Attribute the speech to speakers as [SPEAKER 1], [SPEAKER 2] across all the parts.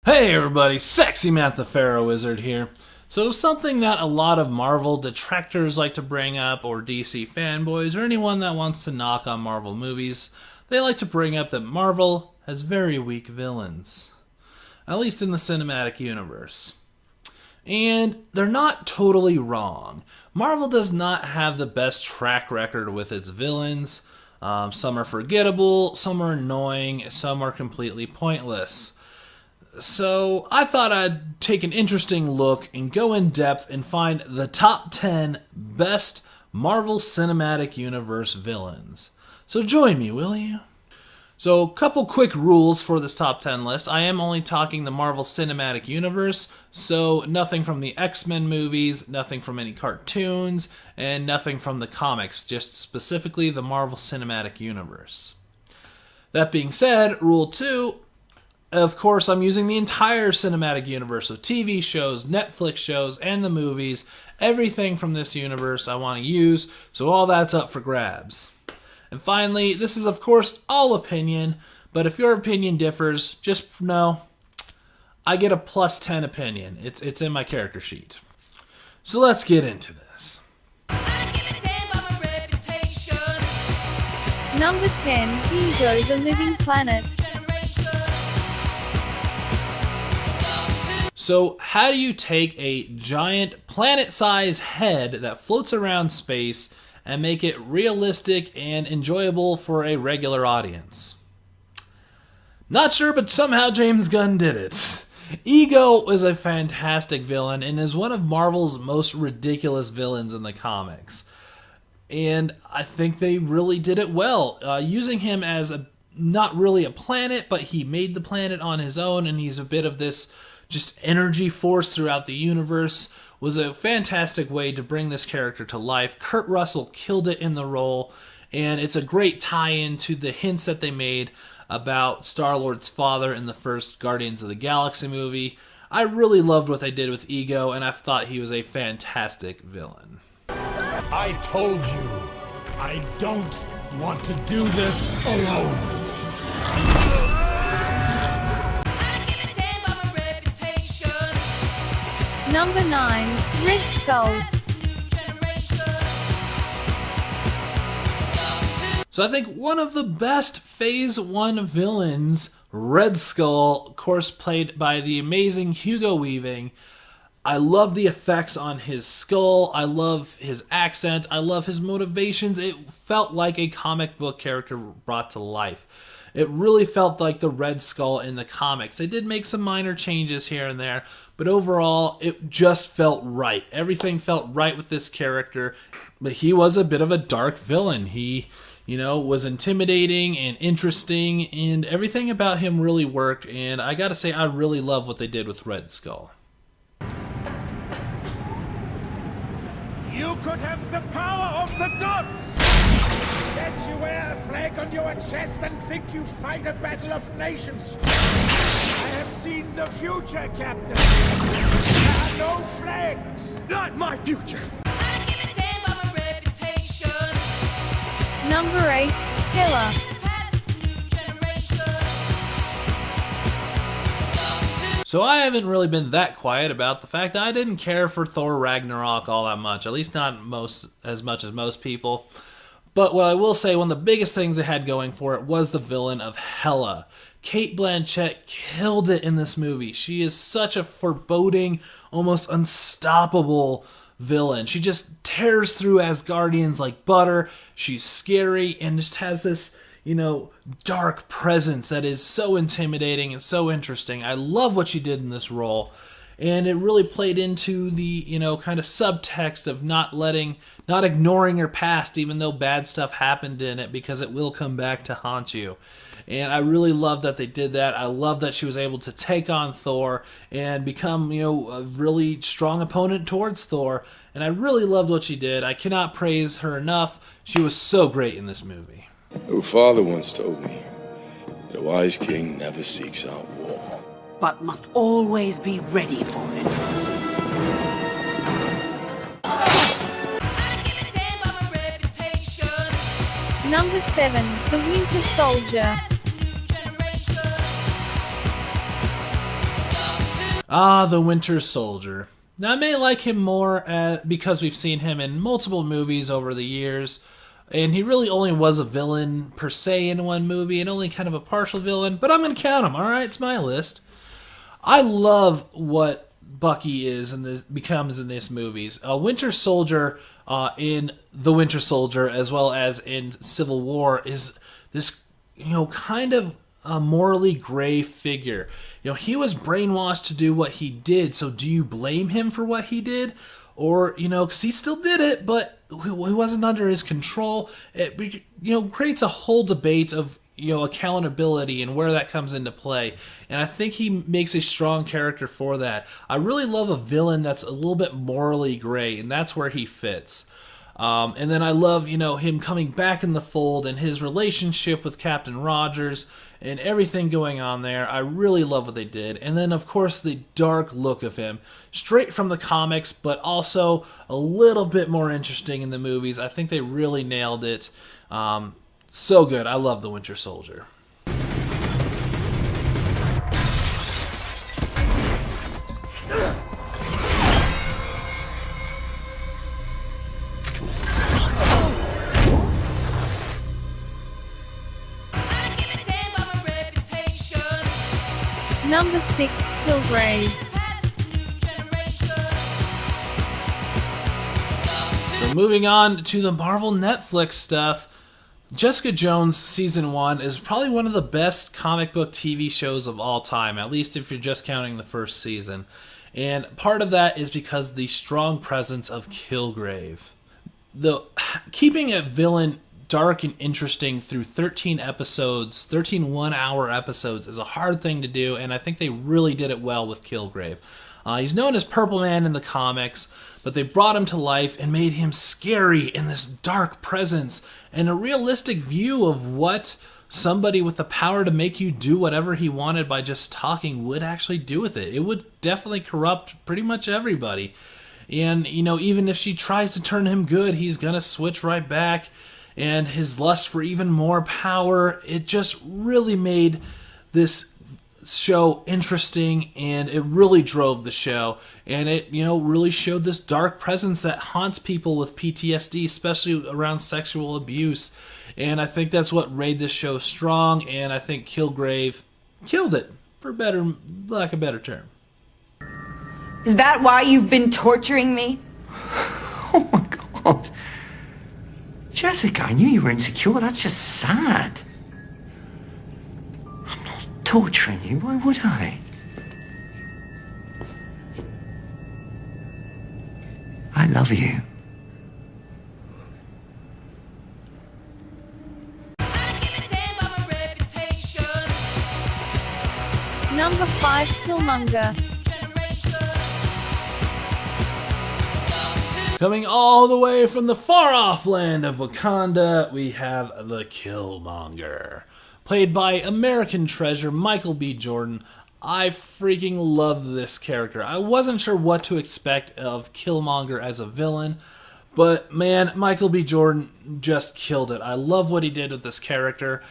[SPEAKER 1] Hey everybody, Sexy Matt the Pharaoh Wizard here. So something that a lot of Marvel detractors like to bring up, or DC fanboys, or anyone that wants to knock on Marvel movies, they like to bring up that Marvel has very weak villains. At least in the cinematic universe. And they're not totally wrong. Marvel does not have the best track record with its villains. Some are forgettable, some are annoying, some are completely pointless. So I thought I'd take an interesting look and go in depth and find the top 10 best Marvel Cinematic Universe villains. So join me, will you? So a couple quick rules for this top 10 list. I am only talking the Marvel Cinematic Universe, so nothing from the X-Men movies, nothing from any cartoons, and nothing from the comics, just specifically the Marvel Cinematic Universe. That being said, rule 2, of course, I'm using the entire cinematic universe, so TV shows, Netflix shows, and the movies. Everything from this universe I want to use, so all that's up for grabs. And finally, this is of course all opinion, but if your opinion differs, just know I get a plus 10 opinion. It's in my character sheet. So let's get into this.
[SPEAKER 2] Number 10, Ego, the Living Planet.
[SPEAKER 1] So how do you take a giant planet-sized head that floats around space and make it realistic and enjoyable for a regular audience? Not sure, but somehow James Gunn did it. Ego was a fantastic villain and is one of Marvel's most ridiculous villains in the comics. And I think they really did it well, using him as not really a planet, but he made the planet on his own, and he's a bit of this just energy force throughout the universe. Was a fantastic way to bring this character to life. Kurt Russell killed it in the role, and it's a great tie-in to the hints that they made about Star-Lord's father in the first Guardians of the Galaxy movie. I really loved what they did with Ego, and I thought he was a fantastic villain.
[SPEAKER 3] I told you, I don't want to do this alone.
[SPEAKER 2] Number 9, Red Skulls.
[SPEAKER 1] So I think one of the best Phase 1 villains, Red Skull, of course played by the amazing Hugo Weaving. I love the effects on his skull, I love his accent, I love his motivations. It felt like a comic book character brought to life. It really felt like the Red Skull in the comics. They did make some minor changes here and there, but overall, it just felt right. Everything felt right with this character, but he was a bit of a dark villain. He, was intimidating and interesting, and everything about him really worked, and I gotta say, I really love what they did with Red Skull.
[SPEAKER 3] You could have the power of the gods! That you wear a flag on your chest and think you fight a battle of nations. I have seen the future, Captain. There are no flags. Not my future.
[SPEAKER 2] Number 8, Killer.
[SPEAKER 1] So I haven't really been that quiet about the fact that I didn't care for Thor Ragnarok all that much, at least not as much as most people. But what I will say, one of the biggest things it had going for it was the villain of Hela. Cate Blanchett killed it in this movie. She is such a foreboding, almost unstoppable villain. She just tears through Asgardians like butter. She's scary and just has this, dark presence that is so intimidating and so interesting. I love what she did in this role. And it really played into the, kind of subtext of not ignoring your past, even though bad stuff happened in it, because it will come back to haunt you. And I really love that they did that. I love that she was able to take on Thor and become, a really strong opponent towards Thor. And I really loved what she did. I cannot praise her enough. She was so great in this movie.
[SPEAKER 4] Your father once told me that a wise king never seeks out war,
[SPEAKER 5] but must always be ready for it.
[SPEAKER 2] Number 7, The Winter Soldier.
[SPEAKER 1] Ah, the Winter Soldier. Now, I may like him more because we've seen him in multiple movies over the years, and he really only was a villain per se in one movie, and only kind of a partial villain, but I'm going to count him, alright? It's my list. I love what Bucky is and becomes in these movies. Winter Soldier in The Winter Soldier, as well as in Civil War, is this, kind of a morally gray figure. He was brainwashed to do what he did, so do you blame him for what he did? Or, because he still did it, but he wasn't under his control. It, creates a whole debate of, accountability and where that comes into play. And I think he makes a strong character for that. I really love a villain that's a little bit morally gray, and that's where he fits. And then I love, him coming back in the fold and his relationship with Captain Rogers and everything going on there. I really love what they did. And then, of course, the dark look of him, straight from the comics, but also a little bit more interesting in the movies. I think they really nailed it. So good. I love the Winter Soldier.
[SPEAKER 2] Number 6, Kilgrave.
[SPEAKER 1] So moving on to the Marvel Netflix stuff, Jessica Jones Season 1 is probably one of the best comic book TV shows of all time, at least if you're just counting the first season. And part of that is because of the strong presence of Kilgrave. Keeping a villain dark and interesting through 13 episodes, 13 one-hour episodes, is a hard thing to do, and I think they really did it well with Kilgrave. He's known as Purple Man in the comics, but they brought him to life and made him scary in this dark presence and a realistic view of what somebody with the power to make you do whatever he wanted by just talking would actually do with it. It would definitely corrupt pretty much everybody. And, even if she tries to turn him good, he's going to switch right back. And his lust for even more power, it just really made this show interesting, and it really drove the show. And it, really showed this dark presence that haunts people with PTSD, especially around sexual abuse. And I think that's what made this show strong, and I think Kilgrave killed it, for lack of a better term.
[SPEAKER 6] Is that why you've been torturing me?
[SPEAKER 7] Oh my God. Jessica, I knew you were insecure. That's just sad. I'm not torturing you. Why would I? I love you.
[SPEAKER 2] Number 5, Killmonger.
[SPEAKER 1] Coming all the way from the far-off land of Wakanda, we have the Killmonger. Played by American treasure Michael B. Jordan. I freaking love this character. I wasn't sure what to expect of Killmonger as a villain, but man, Michael B. Jordan just killed it. I love what he did with this character.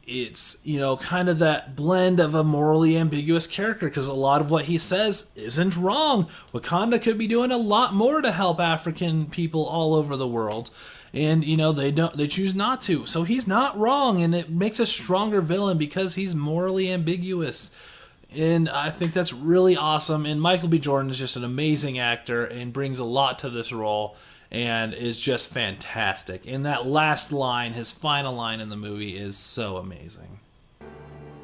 [SPEAKER 1] It's, kind of that blend of a morally ambiguous character, because a lot of what he says isn't wrong. Wakanda could be doing a lot more to help African people all over the world, and they choose not to. So he's not wrong, and it makes a stronger villain because he's morally ambiguous. And I think that's really awesome. And Michael B. Jordan is just an amazing actor and brings a lot to this role, and is just fantastic. And that last line, his final line in the movie, is so amazing.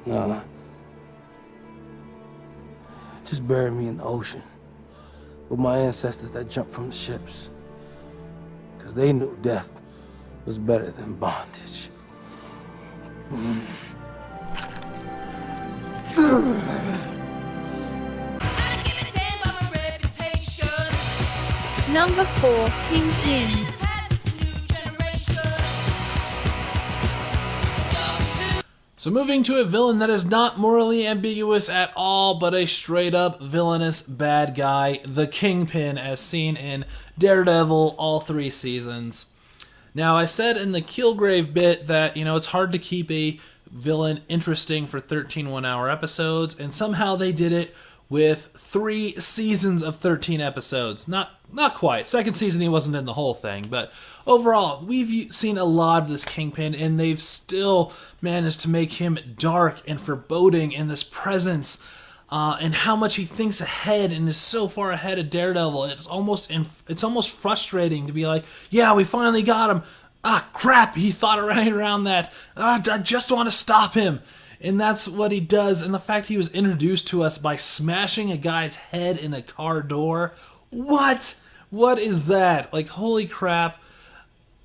[SPEAKER 8] Nah. Just bury me in the ocean with my ancestors that jumped from the ships. Because they knew death was better than bondage.
[SPEAKER 2] Number 4, Kingpin.
[SPEAKER 1] So moving to a villain that is not morally ambiguous at all, but a straight up villainous bad guy, the Kingpin, as seen in Daredevil all 3 seasons. Now, I said in the Kilgrave bit that, it's hard to keep a villain interesting for 13 one-hour episodes, and somehow they did it with 3 seasons of 13 episodes. Not quite. Second season he wasn't in the whole thing, but overall we've seen a lot of this Kingpin, and they've still managed to make him dark and foreboding in this presence, and how much he thinks ahead and is so far ahead of Daredevil. It's almost frustrating to be like, yeah, we finally got him. Ah, crap, he thought around that. I just want to stop him. And that's what he does. And the fact he was introduced to us by smashing a guy's head in a car door. What? What is that? Like, holy crap.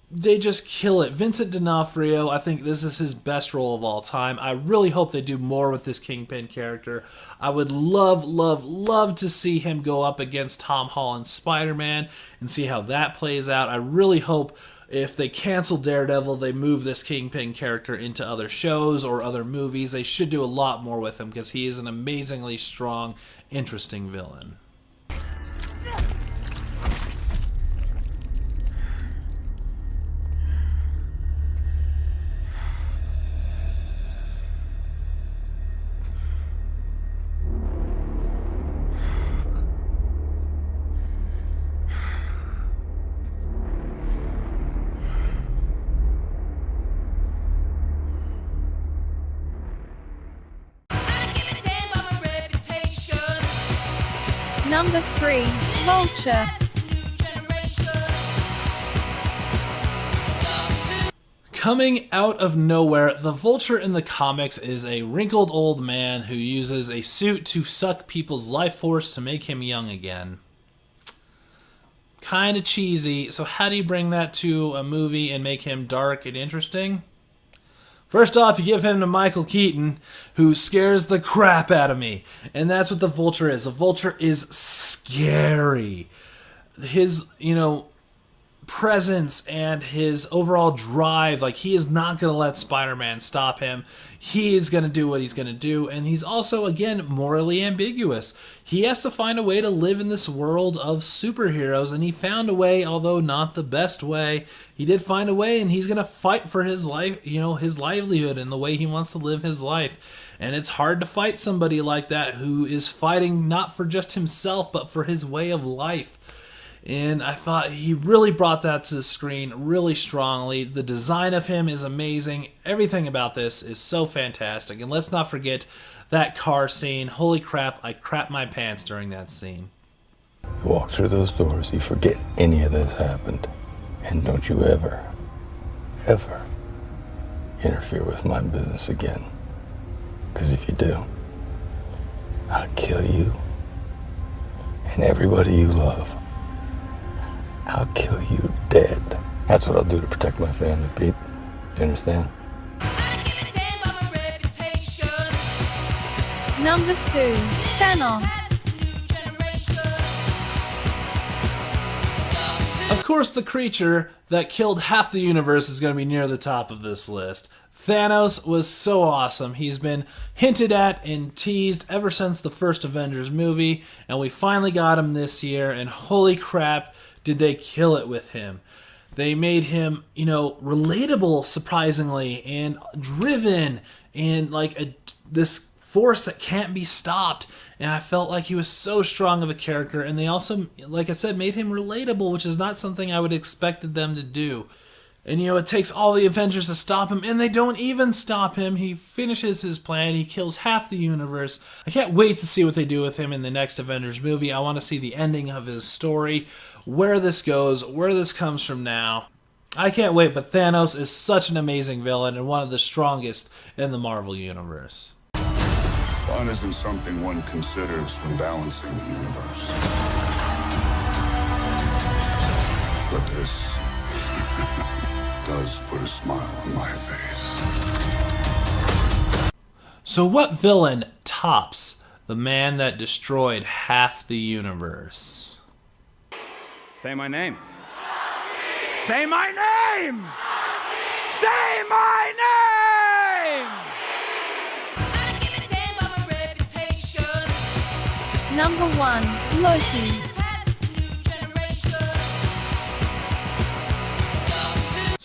[SPEAKER 1] They just kill it. Vincent D'Onofrio, I think this is his best role of all time. I really hope they do more with this Kingpin character. I would love to see him go up against Tom Holland's Spider-Man and see how that plays out. I really hope if they cancel Daredevil, they move this Kingpin character into other shows or other movies. They should do a lot more with him because he is an amazingly strong, interesting villain.
[SPEAKER 2] Number 3, Vulture.
[SPEAKER 1] Coming out of nowhere, the Vulture in the comics is a wrinkled old man who uses a suit to suck people's life force to make him young again. Kinda cheesy, so how do you bring that to a movie and make him dark and interesting? First off, you give him to Michael Keaton, who scares the crap out of me. And that's what the Vulture is. The Vulture is scary. His, presence and his overall drive, like, he is not going to let Spider-Man stop him. He is going to do what he's going to do, and he's also, again, morally ambiguous. He has to find a way to live in this world of superheroes, and he found a way, although not the best way. He did find a way, and he's going to fight for his life, his livelihood and the way he wants to live his life. And it's hard to fight somebody like that who is fighting not for just himself, but for his way of life. And I thought he really brought that to the screen really strongly. The design of him is amazing. Everything about this is so fantastic. And let's not forget that car scene. Holy crap, I crapped my pants during that scene.
[SPEAKER 4] You walk through those doors, you forget any of this happened. And don't you ever interfere with my business again. Because if you do, I'll kill you and everybody you love. I'll kill you dead. That's what I'll do to protect my family, Pete. You understand?
[SPEAKER 2] Number 2, Thanos.
[SPEAKER 1] Of course, the creature that killed half the universe is going to be near the top of this list. Thanos was so awesome. He's been hinted at and teased ever since the first Avengers movie, and we finally got him this year, and holy crap, did they kill it with him. They made him, relatable, surprisingly, and driven, and like this force that can't be stopped. And I felt like he was so strong of a character, and they also, like I said, made him relatable, which is not something I would have expected them to do. And, it takes all the Avengers to stop him, and they don't even stop him. He finishes his plan. He kills half the universe. I can't wait to see what they do with him in the next Avengers movie. I want to see the ending of his story, where this goes, where this comes from now. I can't wait, but Thanos is such an amazing villain and one of the strongest in the Marvel Universe.
[SPEAKER 9] Fun isn't something one considers when balancing the universe. But this does put a smile on my face.
[SPEAKER 1] So what villain tops the man that destroyed half the universe?
[SPEAKER 10] Say my name. Say my name! Say my name!
[SPEAKER 2] Number 1, Loki.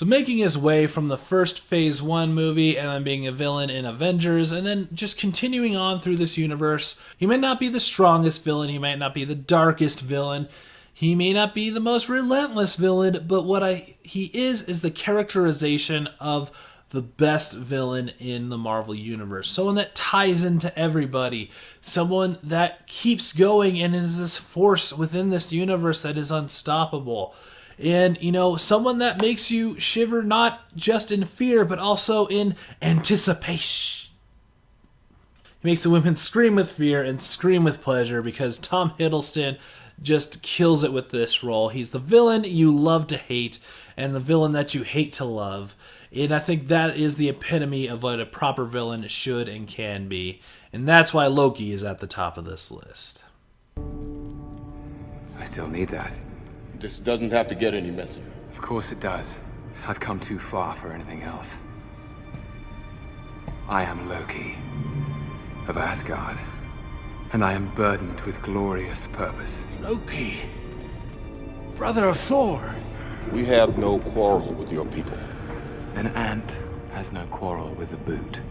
[SPEAKER 1] So making his way from the first Phase 1 movie and then being a villain in Avengers and then just continuing on through this universe, he might not be the strongest villain, he might not be the darkest villain, he may not be the most relentless villain, but what he is the characterization of the best villain in the Marvel Universe. Someone that ties into everybody. Someone that keeps going and is this force within this universe that is unstoppable. And, someone that makes you shiver not just in fear, but also in anticipation. He makes the women scream with fear and scream with pleasure because Tom Hiddleston just kills it with this role. He's the villain you love to hate and the villain that you hate to love. And I think that is the epitome of what a proper villain should and can be. And that's why Loki is at the top of this list.
[SPEAKER 11] I still need that.
[SPEAKER 12] This doesn't have to get any messier.
[SPEAKER 11] Of course it does. I've come too far for anything else. I am Loki of Asgard, and I am burdened with glorious purpose.
[SPEAKER 8] Loki, brother of Thor.
[SPEAKER 12] We have no quarrel with your people.
[SPEAKER 11] An ant has no quarrel with a boot.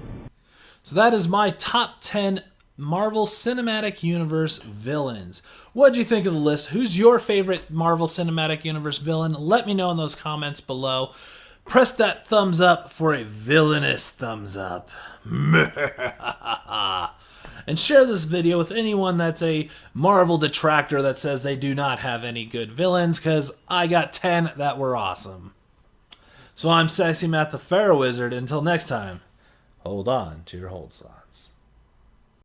[SPEAKER 1] So that is my top 10 Marvel Cinematic Universe villains. What'd you think of the list? Who's your favorite Marvel Cinematic Universe villain? Let me know in those comments below. Press that thumbs up for a villainous thumbs up. And share this video with anyone that's a Marvel detractor that says they do not have any good villains, because I got 10 that were awesome. So I'm Sexy Matt the Pharaoh Wizard. Until next time, hold on to your hold sign.